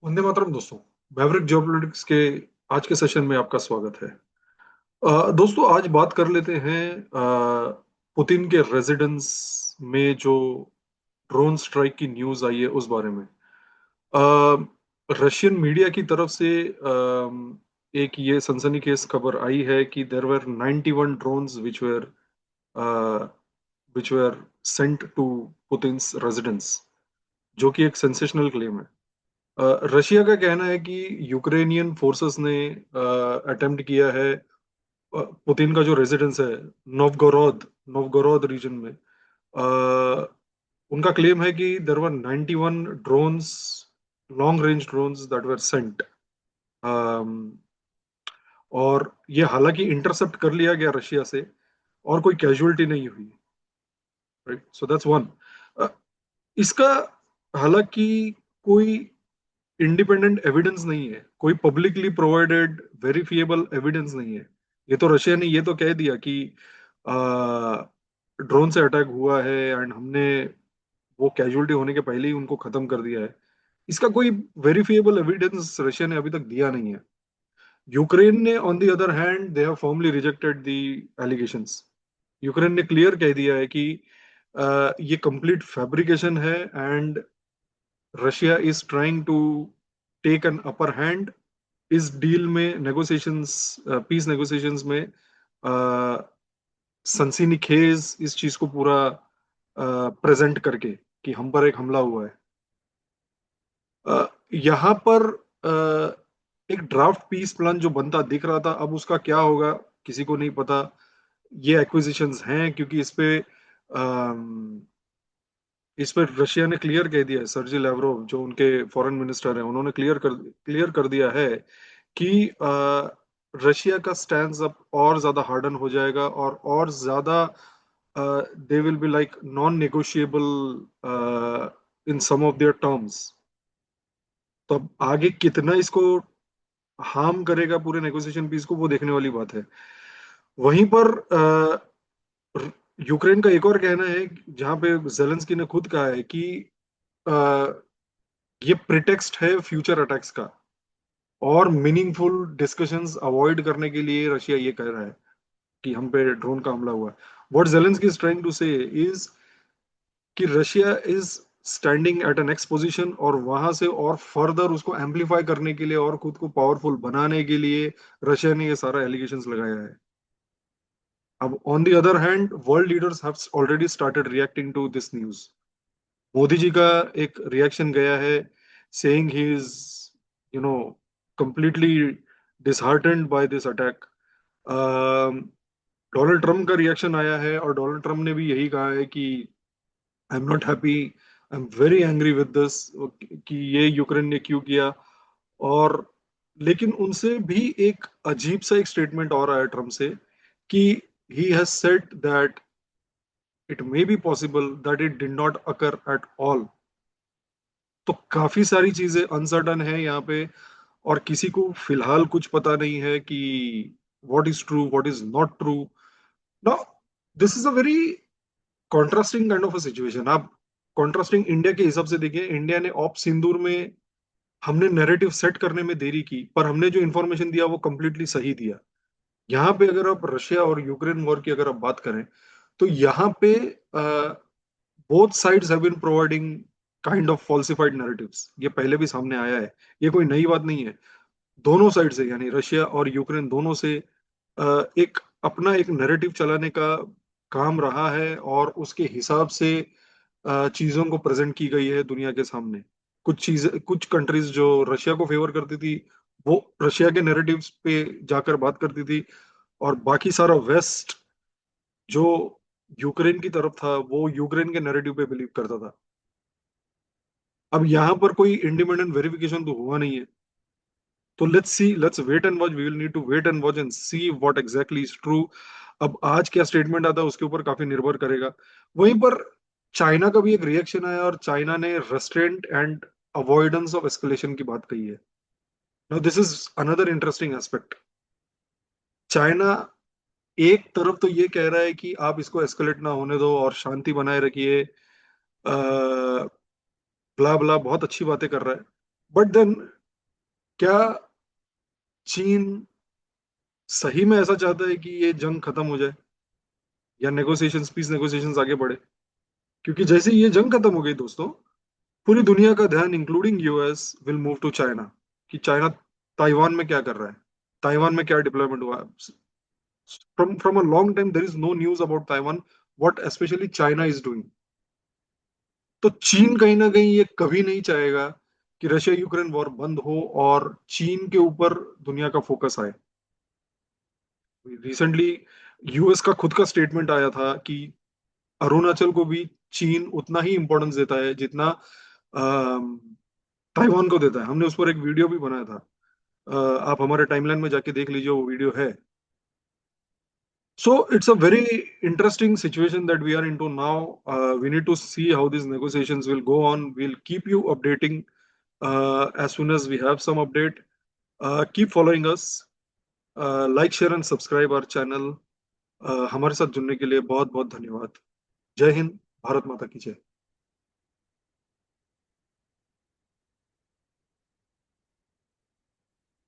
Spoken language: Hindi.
वंदे मातरम दोस्तों। मैवरिक जियोपॉलिटिक्स के आज के सेशन में आपका स्वागत है। दोस्तों, आज बात कर लेते हैं पुतिन के रेजिडेंस में जो ड्रोन स्ट्राइक की न्यूज आई है उस बारे में। रशियन मीडिया की तरफ से एक ये सनसनीखेज खबर आई है कि there were 91 drones which were sent to Putin's residence, जो कि एक सेंसेशनल क्लेम है। रशिया का कहना है कि यूक्रेनियन फोर्सेस ने अटेम्प्ट किया है पुतिन का जो रेजिडेंस है नोवगोरोद नोवगोरोद रीजन में। उनका क्लेम है कि there were 91 drones, long range drones that were sent. और ये हालांकि इंटरसेप्ट कर लिया गया रशिया से और कोई कैजुअलिटी नहीं हुई। Right, so that's one. इसका हालांकि कोई इंडिपेंडेंट एविडेंस नहीं है, कोई पब्लिकली प्रोवाइडेड वेरिफिएबल एविडेंस नहीं है। ये तो रशिया ने ये तो कह दिया कि ड्रोन से अटैक हुआ है एंड हमने वो कैजुअलिटी होने के पहले ही उनको खत्म कर दिया है। इसका कोई वेरिफिएबल एविडेंस रशिया ने अभी तक दिया नहीं है। यूक्रेन ने on the other hand they have formally rejected the allegations. Ukraine ने क्लियर कह दिया है कि ये कंप्लीट फैब्रिकेशन है and Russia is trying to take an upper hand इस डील में, नेगोशिएशंस, पीस नेगोशिएशंस में। सनसीनीखेज इस चीज को पूरा प्रेजेंट करके कि हम पर एक हमला हुआ है। यहाँ पर एक ड्राफ्ट पीस प्लान जो बनता दिख रहा था, अब उसका क्या होगा किसी को नहीं पता। ये एक्विजिशंस हैं क्योंकि इस पे रशिया ने क्लियर कह दिया है। सर्जी लैवरोव जो उनके फॉरेन मिनिस्टर हैं, उन्होंने क्लियर कर दिया है कि रशिया का स्टैंड अप और ज्यादा हार्डन हो जाएगा और ज्यादा they will be like non negotiable in some of their terms. तो अब आगे कितना इसको हार्म करेगा पूरे नेगोशिएशन पीस को, वो देखने वाली बात है। वहीं पर यूक्रेन का एक और कहना है जहां पे जेलेंस्की ने खुद कहा है कि अ, ये प्रिटेक्स्ट है फ्यूचर अटैक्स का और मीनिंगफुल डिस्कशंस अवॉइड करने के लिए रशिया ये कह रहा है कि हम पे ड्रोन का हमला हुआ। What Zelensky is trying to say is कि Russia is standing at an ex position और वहां से और फर्दर उसको एम्पलीफाई करने के लिए और खुद को पावरफुल बनाने के लिए रशिया ने ये सारा एलिगेशंस लगाया है। अब on the other hand world leaders have already started reacting to this news. Modi ji का एक रिएक्शन गया है saying he is you know completely disheartened by this attack। Donald Trump का रिएक्शन आया है और डोनाल्ड ट्रम्प ने भी यही कहा है कि I am not happy, I am very angry with this, कि ये यूक्रेन ने क्यों किया। और लेकिन उनसे भी एक अजीब सा एक स्टेटमेंट और आया ट्रम्प से कि he has said that it may be possible that it did not occur at all. तो काफी सारी चीजें अनसर्टन है यहाँ पे और किसी को फिलहाल कुछ पता नहीं है कि what is true what is not true. Now this is a very contrasting kind of a situation. आप कॉन्ट्रास्टिंग इंडिया के हिसाब से देखिए, इंडिया ने ऑप सिंदूर में हमने नैरेटिव सेट करने में देरी की पर हमने जो इंफॉर्मेशन दिया वो कंप्लीटली सही दिया। यहाँ पे अगर आप रशिया और यूक्रेन वॉर की अगर आप बात करें तो यहाँ पे both sides have been providing kind of falsified narratives. ये पहले भी सामने आया है, ये कोई नई बात नहीं है। दोनों साइड से यानी रशिया और यूक्रेन दोनों से एक अपना एक नैरेटिव चलाने का काम रहा है और उसके हिसाब से चीजों को प्रेजेंट की गई है दुनिया के सामने। कुछ कंट्रीज जो रशिया को फेवर करती थी वो रशिया के नैरेटिव्स पे जाकर बात करती थी और बाकी सारा वेस्ट जो यूक्रेन की तरफ था वो यूक्रेन के नैरेटिव पे बिलीव करता था। अब यहाँ पर कोई इंडिपेंडेंट वेरिफिकेशन तो हुआ नहीं है। तो let's see, let's wait and watch, we will need to wait and watch and see what exactly is true. अब आज क्या स्टेटमेंट आता है उसके ऊपर काफी निर्भर करेगा। वहीं पर चाइना का भी एक रिएक्शन आया और चाइना ने restaurant and avoidance of escalation की बात कही है। Now this is another interesting aspect. China एक तरफ तो ये कह रहा है कि आप इसको एस्केलेट ना होने दो और शांति बनाए रखिए, ब्ला ब्ला बहुत अच्छी बातें कर रहा है। बट देन क्या चीन सही में ऐसा चाहता है कि ये जंग खत्म हो जाए, या नेगोशिएशंस, पीस नेगोशिएशंस आगे बढ़े? क्योंकि जैसे ही ये जंग खत्म हो गई दोस्तों, पूरी दुनिया का ध्यान including US will move to China, कि चाइना ताइवान में क्या कर रहा है, ताइवान में क्या डिप्लॉयमेंट हुआ है। from a long time there is no news about Taiwan, what especially China is doing. तो चीन कहीं ना कहीं ये कभी नहीं चाहेगा कि रशिया यूक्रेन वॉर बंद हो और चीन के ऊपर दुनिया का फोकस आए। रिसेंटली यूएस का खुद का स्टेटमेंट आया था कि अरुणाचल को भी चीन उतना ही इंपॉर्टेंस देता है जितना ताइवान को देता है। हमने उस पर एक वीडियो भी बनाया था। आप हमारे टाइमलाइन में जाके देख लीजिए, वो वीडियो है। So it's a very interesting situation that we are into now. We need to see how these negotiations will go on. We'll keep you updating as soon as we have some update. Keep following us. Like, share and subscribe our channel. हमारे साथ जुड़ने के लिए बहुत बहुत धन्यवाद। जय हिंद। भारत माता की जय।